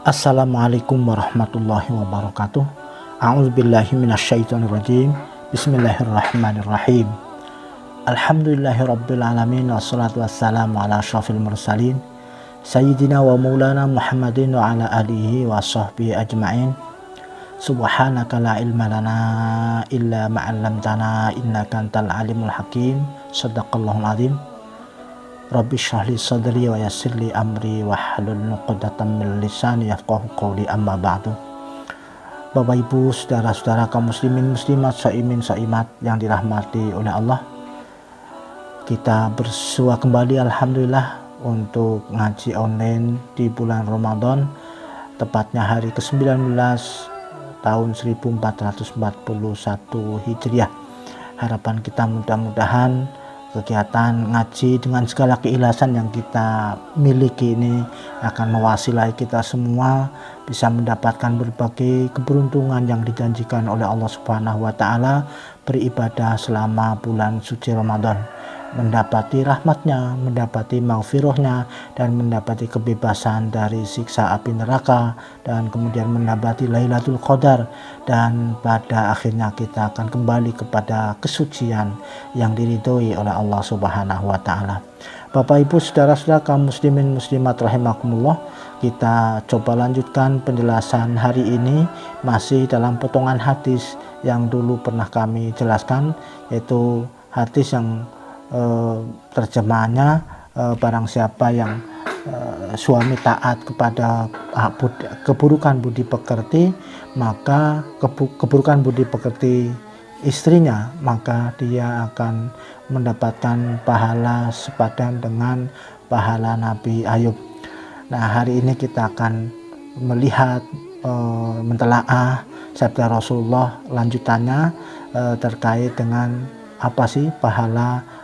Assalamualaikum warahmatullahi wabarakatuh. A'udzubillahi minasyaitonirrajim. Bismillahirrahmanirrahim. Alhamdulillahirabbil alamin wassalatu wassalamu ala asyrafil mursalin sayyidina wa maulana Muhammadin wa ala alihi wa sahbihi ajma'in. Subhanaka la ilma lana illa ma 'allamtana innaka antal alimul hakim. Shadaqallahul azim. Rabbi shrahli sadri wa yassirli amri wa hlul 'uqdatam min lisani yafqahu qawli, amma ba'du. Bapak Ibu, saudara-saudara kaum muslimin muslimat, saimin saimat yang dirahmati oleh Allah, kita bersua kembali alhamdulillah untuk ngaji online di bulan Ramadan, tepatnya hari ke-19 tahun 1441 Hijriah. Harapan kita mudah-mudahan kegiatan ngaji dengan segala keikhlasan yang kita miliki ini akan mewasilahi kita semua bisa mendapatkan berbagai keberuntungan yang dijanjikan oleh Allah Subhanahu wa Ta'ala beribadah selama bulan suci Ramadan, mendapati rahmatnya, mendapati maghfirahnya, dan mendapati kebebasan dari siksa api neraka, dan kemudian mendapati Lailatul Qadar, dan pada akhirnya kita akan kembali kepada kesucian yang diridhoi oleh Allah Subhanahu wa Ta'ala. Bapak Ibu, saudara-saudara kaum muslimin muslimat rahimakumullah, kita coba lanjutkan penjelasan hari ini masih dalam potongan hadis yang dulu pernah kami jelaskan, yaitu hadis yang terjemahannya barang siapa yang suami taat kepada keburukan budi pekerti, maka keburukan budi pekerti istrinya, maka dia akan mendapatkan pahala sepadan dengan pahala Nabi Ayub. Nah, hari ini kita akan melihat mentelaah sabda Rasulullah lanjutannya terkait dengan apa sih pahala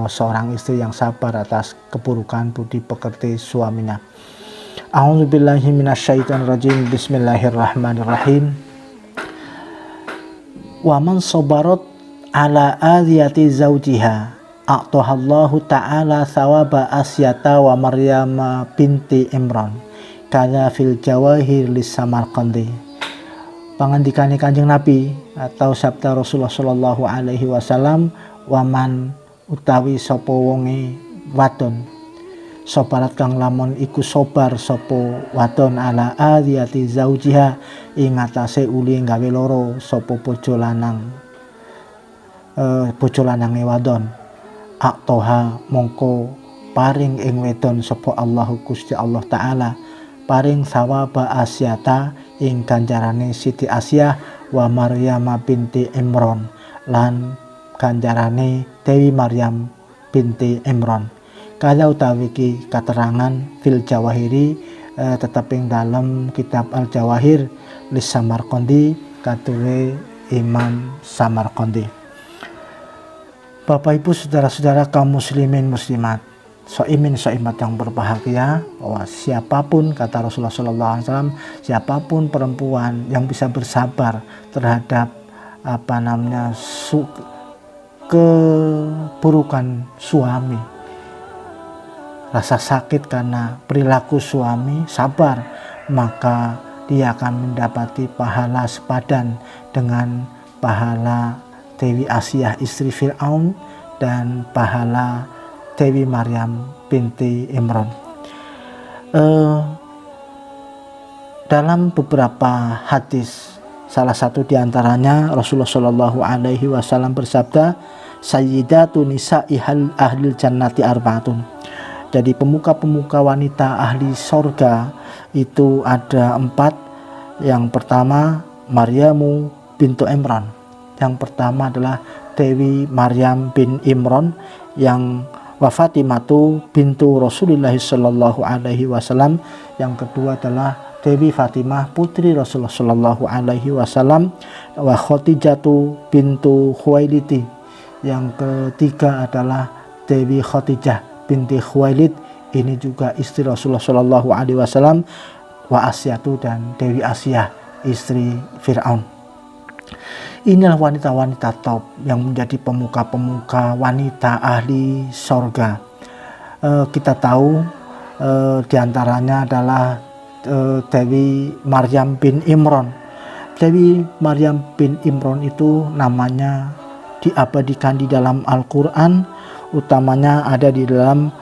seorang istri yang sabar atas keburukan budi pekerti suaminya. A'udzubillahi minasyaitonirrajim. Bismillahirrahmanirrahim. Wa man sabarat ala adiyati zaujiha a'tahallahu ta'ala thawaba Asyata wa Maryam binti Imran kana fil jawahir lis Samarqandi. Pangandikane Kanjeng Nabi atau sabda Rasulullah sallallahu alaihi wasallam, waman utawi sapa wonge wadon sabarat kang lamun iku sabar sapa wadon ala adiyati zaujiha ing atase uli gawe loro sapa bojo lanange wadon, aktoha mongko paring ing wedon sapa Allahu Gusti Allah Ta'ala paring sawaba Asyata ing ganjarane Siti Asyah wa Maryam binti Imran lan ganjarane Dewi Maryam binti Imran. Kala utawi iki katerangan fil jawahiri tetep ing dalam kitab Al Jawahir lis Samarqandi katuwe Imam Samarqandi. Bapak Ibu, saudara-saudara kaum muslimin muslimat, soimin soimat yang berbahagia, bahwa siapapun, kata Rasulullah SAW, siapapun perempuan yang bisa bersabar terhadap keburukan suami, rasa sakit karena perilaku suami, sabar, maka dia akan mendapati pahala sepadan dengan pahala Dewi Asyah istri Fir'aun dan pahala Dewi Maryam binti Imran. Dalam beberapa hadis, salah satu diantaranya Rasulullah Shallallahu Alaihi Wasallam bersabda, Sayyidatu nisa'i ahlil jannati arba'atun. Jadi pemuka-pemuka wanita ahli sorga itu ada 4. Yang pertama Maryamu bintu Imran. Yang pertama adalah Dewi Maryam bin Imran, yang wa Fatimatu bintu Rasulullah Shallallahu Alaihi Wasallam. Yang kedua adalah Dewi Fatimah putri Rasulullah Shallallahu Alaihi Wasallam, wa Khadijatu bintu Khuwailid. Yang ketiga adalah Dewi Khadijah binti Khuwailid, ini juga istri Rasulullah Shallallahu Alaihi Wasallam, wa Asyatu dan Dewi Asyah istri Fir'aun. Inilah wanita-wanita top yang menjadi pemuka-pemuka wanita ahli sorga. Kita tahu diantaranya adalah Dewi Maryam bin Imran. Dewi Maryam bin Imran itu namanya diabadikan di dalam Al-Quran, utamanya ada di dalam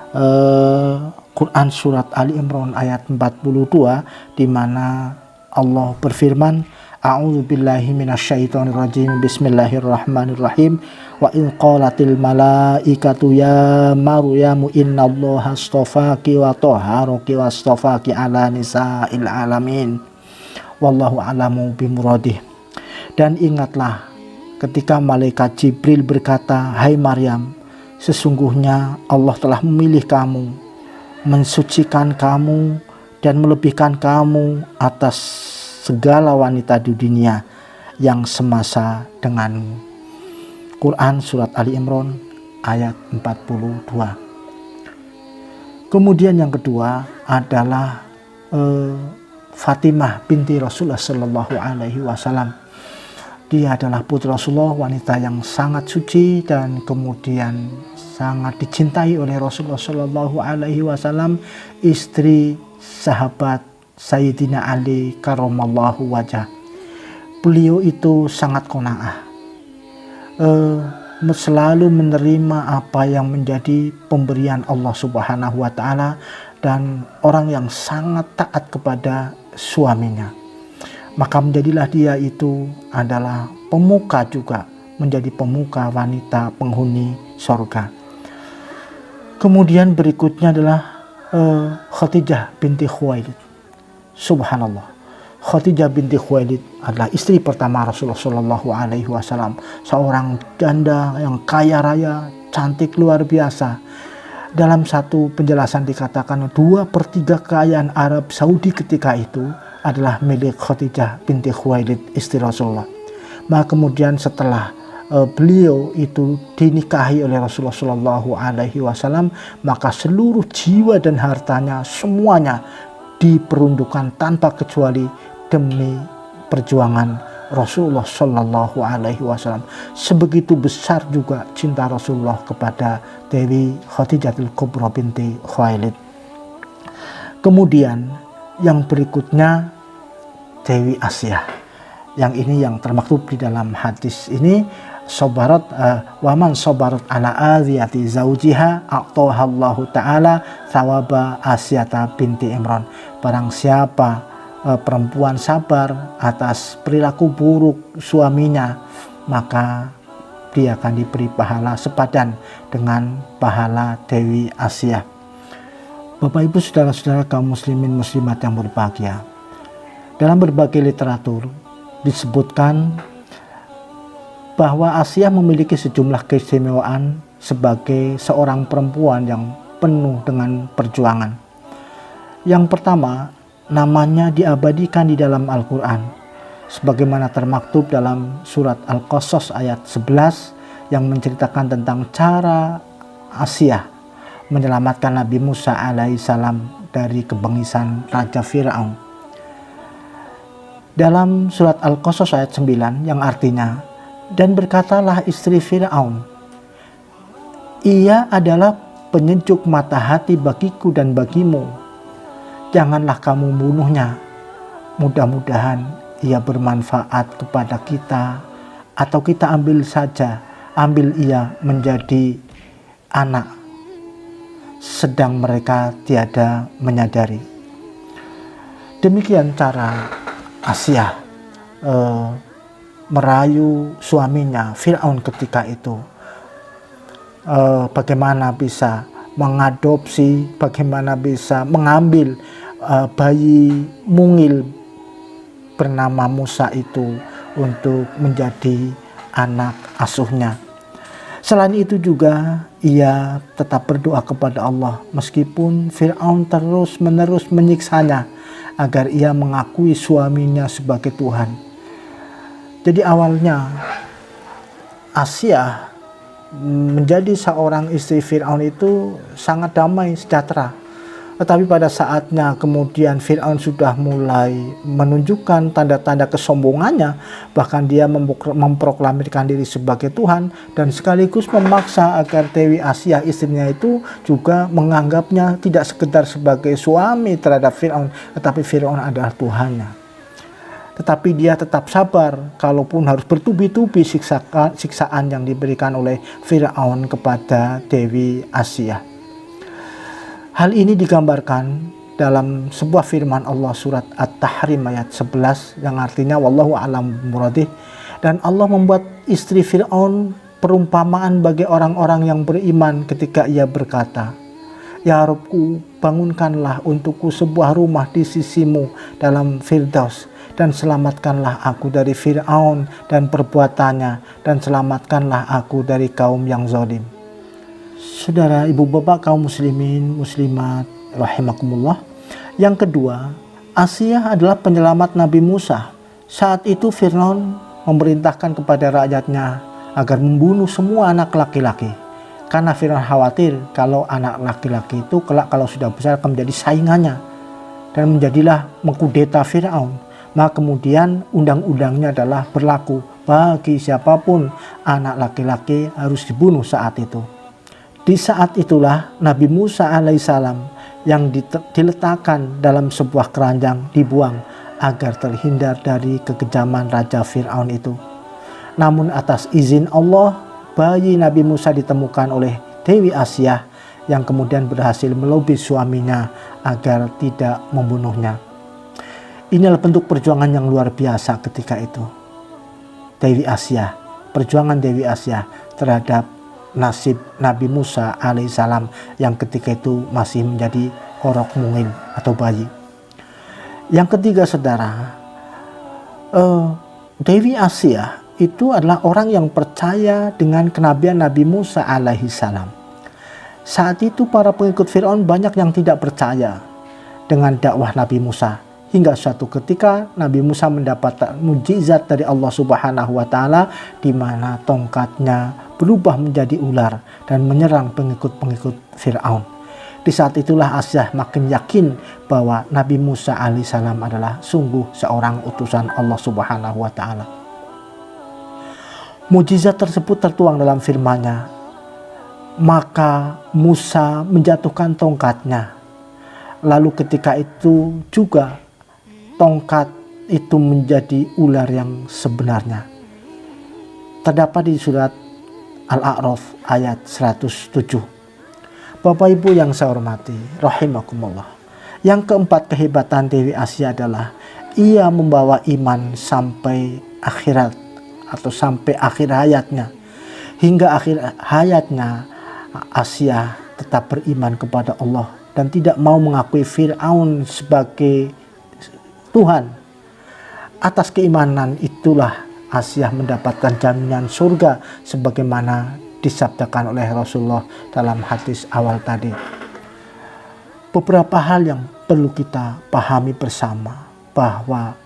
Quran surat Ali Imran ayat 42, di mana Allah berfirman, A'udzubillahi minasyaitonirrajim, bismillahirrahmanirrahim, wa in qalatil malaikatu ya Maryamu innallaha astafaki wa tahharaki wa astafaki ala nisa'il alamin wallahu alamu bimuradih. Dan ingatlah ketika malaikat Jibril berkata, hai Maryam, sesungguhnya Allah telah memilih kamu, mensucikan kamu dan melebihkan kamu atas segala wanita di dunia yang semasa denganmu. Quran surat Ali Imran ayat 42. Kemudian yang kedua adalah Fatimah binti Rasulullah Sallallahu Alaihi Wasallam. Dia adalah putri Rasulullah, wanita yang sangat suci dan kemudian sangat dicintai oleh Rasulullah Sallallahu Alaihi Wasallam, istri sahabat Sayyidina Ali karramallahu wajah. Beliau itu sangat qanaah, selalu menerima apa yang menjadi pemberian Allah Subhanahu wa Ta'ala, dan orang yang sangat taat kepada suaminya. Maka menjadilah dia itu adalah pemuka juga, menjadi pemuka wanita penghuni surga. Kemudian berikutnya adalah Khadijah binti Khuwailid. Subhanallah, Khadijah binti Khuwailid adalah istri pertama Rasulullah Shallallahu Alaihi Wasallam, seorang janda yang kaya raya, cantik luar biasa. Dalam satu penjelasan dikatakan 2/3 kekayaan Arab Saudi ketika itu adalah milik Khadijah binti Khuwailid, istri Rasulullah. Maka kemudian setelah beliau itu dinikahi oleh Rasulullah Shallallahu Alaihi Wasallam, maka seluruh jiwa dan hartanya semuanya diperuntukkan tanpa kecuali demi perjuangan Rasulullah Shallallahu Alaihi Wasallam. Sebegitu besar juga cinta Rasulullah kepada Dewi Khadijatul Kubra binti Khuwailid. Kemudian yang berikutnya Dewi Asyah. Yang ini yang termaktub di dalam hadis ini, sabarat waman sabarat ala aziyati zaujiha a'tahallahu ta'ala thawaba Asyata binti Imran. Barang siapa perempuan sabar atas perilaku buruk suaminya, maka dia akan diberi pahala sepadan dengan pahala Dewi Asyah. Bapak Ibu saudara-saudara kaum muslimin muslimat yang berbahagia, dalam berbagai literatur disebutkan bahwa Asyah memiliki sejumlah keistimewaan sebagai seorang perempuan yang penuh dengan perjuangan. Yang pertama, namanya diabadikan di dalam Al-Quran, sebagaimana termaktub dalam surat Al-Qasas ayat 11 yang menceritakan tentang cara Asyah menyelamatkan Nabi Musa alaihissalam dari kebengisan Raja Fir'aun. Dalam surat Al-Qasas ayat 9 yang artinya, dan berkatalah istri Fir'aun, ia adalah penyejuk mata hati bagiku dan bagimu, janganlah kamu bunuhnya, mudah-mudahan ia bermanfaat kepada kita, atau kita ambil ia menjadi anak, sedang mereka tiada menyadari. Demikian cara Asyah merayu suaminya Fir'aun ketika itu. Bagaimana bisa mengadopsi, bagaimana bisa mengambil bayi mungil bernama Musa itu untuk menjadi anak asuhnya. Selain itu juga ia tetap berdoa kepada Allah meskipun Fir'aun terus-menerus menyiksanya agar ia mengakui suaminya sebagai Tuhan. Jadi awalnya Asyah menjadi seorang istri Fir'aun itu sangat damai, sejahtera. Tetapi pada saatnya kemudian Fir'aun sudah mulai menunjukkan tanda-tanda kesombongannya, bahkan dia memproklamirkan diri sebagai Tuhan, dan sekaligus memaksa agar Dewi Asyah istrinya itu juga menganggapnya tidak sekedar sebagai suami terhadap Fir'aun, tetapi Fir'aun adalah Tuhannya. Tetapi dia tetap sabar kalaupun harus bertubi-tubi siksaan yang diberikan oleh Fir'aun kepada Dewi Asyah. Hal ini digambarkan dalam sebuah firman Allah surat At-Tahrim ayat 11 yang artinya wallahu a'lam muradih, dan Allah membuat istri Fir'aun perumpamaan bagi orang-orang yang beriman ketika ia berkata, "Ya Rabbku, bangunkanlah untukku sebuah rumah di sisimu dalam Firdaus, dan selamatkanlah aku dari Fir'aun dan perbuatannya, dan selamatkanlah aku dari kaum yang zalim." Saudara, ibu bapak kaum muslimin muslimat rahimakumullah. Yang kedua, Asyah adalah penyelamat Nabi Musa. Saat itu Fir'aun memerintahkan kepada rakyatnya agar membunuh semua anak laki-laki, karena Fir'aun khawatir kalau anak laki-laki itu kelak kalau sudah besar akan menjadi saingannya, dan menjadilah mengkudeta Fir'aun. Maka kemudian undang-undangnya adalah berlaku bagi siapapun anak laki-laki harus dibunuh saat itu. Di saat itulah Nabi Musa alaihissalam yang diletakkan dalam sebuah keranjang dibuang agar terhindar dari kekejaman Raja Fir'aun itu. Namun atas izin Allah, bayi Nabi Musa ditemukan oleh Dewi Asyah yang kemudian berhasil melobi suaminya agar tidak membunuhnya. Inilah bentuk perjuangan yang luar biasa ketika itu. Dewi Asyah, perjuangan Dewi Asyah terhadap nasib Nabi Musa alaihissalam yang ketika itu masih menjadi korok mungil atau bayi. Yang ketiga saudara, Dewi Asyah itu adalah orang yang percaya dengan kenabian Nabi Musa alaihissalam. Saat itu para pengikut Fir'aun banyak yang tidak percaya dengan dakwah Nabi Musa, hingga suatu ketika Nabi Musa mendapat mukjizat dari Allah Subhanahu wa Ta'ala, di mana tongkatnya berubah menjadi ular dan menyerang pengikut-pengikut Fir'aun. Di saat itulah Asyah makin yakin bahwa Nabi Musa alaihissalam adalah sungguh seorang utusan Allah Subhanahu wa Ta'ala. Mukjizat tersebut tertuang dalam firman-Nya, maka Musa menjatuhkan tongkatnya, lalu ketika itu juga tongkat itu menjadi ular yang sebenarnya. Terdapat di surat Al-A'raf ayat 107. Bapak Ibu yang saya hormati rahimakumullah. Yang keempat kehebatan Dewi Asyah adalah ia membawa iman sampai akhirat atau sampai akhir hayatnya. Hingga akhir hayatnya Asyah tetap beriman kepada Allah dan tidak mau mengakui Fir'aun sebagai Tuhan. Atas keimanan itulah Asyah mendapatkan jaminan surga sebagaimana disabdakan oleh Rasulullah dalam hadis awal tadi. Beberapa hal yang perlu kita pahami bersama, bahwa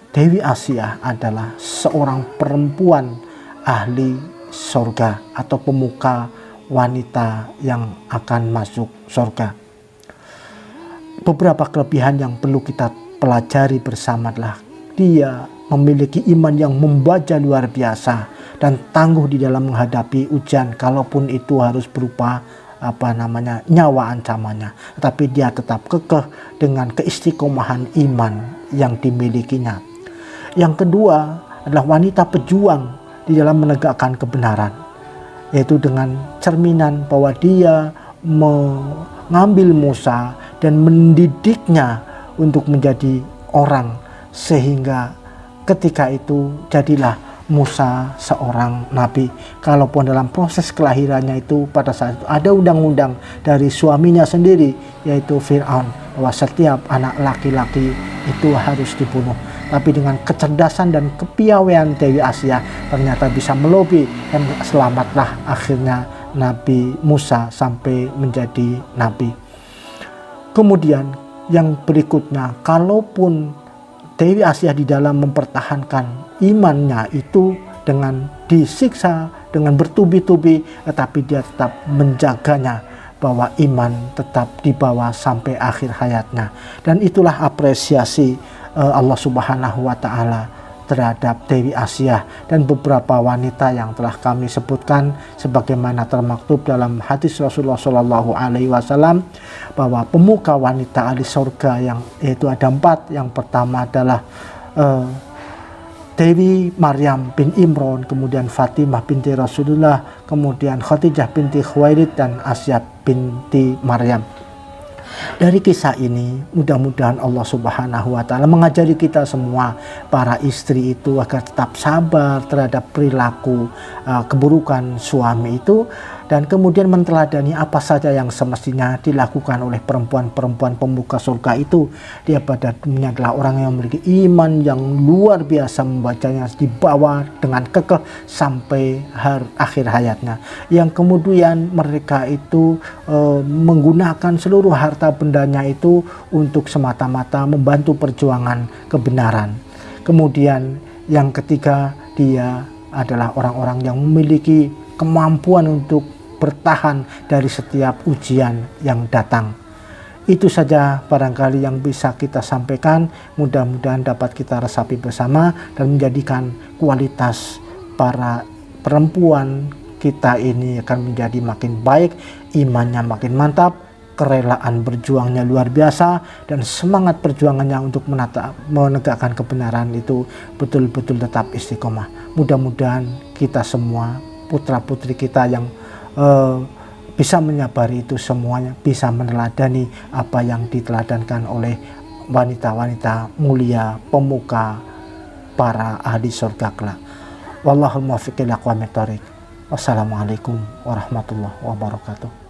Dewi Asyah adalah seorang perempuan ahli surga atau pemuka wanita yang akan masuk surga. Beberapa kelebihan yang perlu kita pelajari bersama adalah dia memiliki iman yang membaja luar biasa dan tangguh di dalam menghadapi ujian, kalaupun itu harus berupa nyawa ancamannya, tapi dia tetap kekeh dengan keistiqomahan iman yang dimilikinya. Yang kedua adalah wanita pejuang di dalam menegakkan kebenaran, yaitu dengan cerminan bahwa dia mengambil Musa dan mendidiknya untuk menjadi orang, sehingga ketika itu jadilah Musa seorang nabi. Kalaupun dalam proses kelahirannya itu pada saat itu ada undang-undang dari suaminya sendiri, yaitu Fir'aun, bahwa setiap anak laki-laki itu harus dibunuh. Tapi dengan kecerdasan dan kepiawaian Dewi Asyah ternyata bisa melobi, dan selamatlah akhirnya Nabi Musa sampai menjadi nabi. Kemudian yang berikutnya, kalaupun Dewi Asyah di dalam mempertahankan imannya itu dengan disiksa, dengan bertubi-tubi, tetapi dia tetap menjaganya, bahwa iman tetap dibawa sampai akhir hayatnya. Dan itulah apresiasi Allah Subhanahu wa Ta'ala terhadap Dewi Asiyah dan beberapa wanita yang telah kami sebutkan, sebagaimana termaktub dalam hadis Rasulullah Shallallahu Alaihi Wasallam, bahwa pemuka wanita ahli surga yang yaitu ada 4. Yang pertama adalah Dewi Maryam bin Imran, kemudian Fatimah binti Rasulullah, kemudian Khadijah binti Khuwailid, dan Asiyah binti Maryam. Dari kisah ini mudah-mudahan Allah Subhanahu wa Ta'ala mengajari kita semua, para istri itu, agar tetap sabar terhadap perilaku keburukan suami itu, dan kemudian menteladani apa saja yang semestinya dilakukan oleh perempuan-perempuan pembuka surga itu. Dia pada dunia adalah orang yang memiliki iman yang luar biasa, membacanya dibawa dengan kekeh sampai akhir hayatnya, yang kemudian mereka itu menggunakan seluruh harta bendanya itu untuk semata-mata membantu perjuangan kebenaran. Kemudian yang ketiga, dia adalah orang-orang yang memiliki kemampuan untuk bertahan dari setiap ujian yang datang. Itu saja barangkali yang bisa kita sampaikan. Mudah-mudahan dapat kita resapi bersama dan menjadikan kualitas para perempuan kita ini akan menjadi makin baik, imannya makin mantap, kerelaan berjuangnya luar biasa, dan semangat perjuangannya untuk menegakkan kebenaran itu betul-betul tetap istiqomah. Mudah-mudahan kita semua, putra-putri kita yang bisa menyabari itu semuanya, bisa meneladani apa yang diteladankan oleh wanita-wanita mulia, pemuka para ahli surga kelak. Wallahul muwaffiq ila aqwamit thoriq. Wassalamualaikum warahmatullahi wabarakatuh.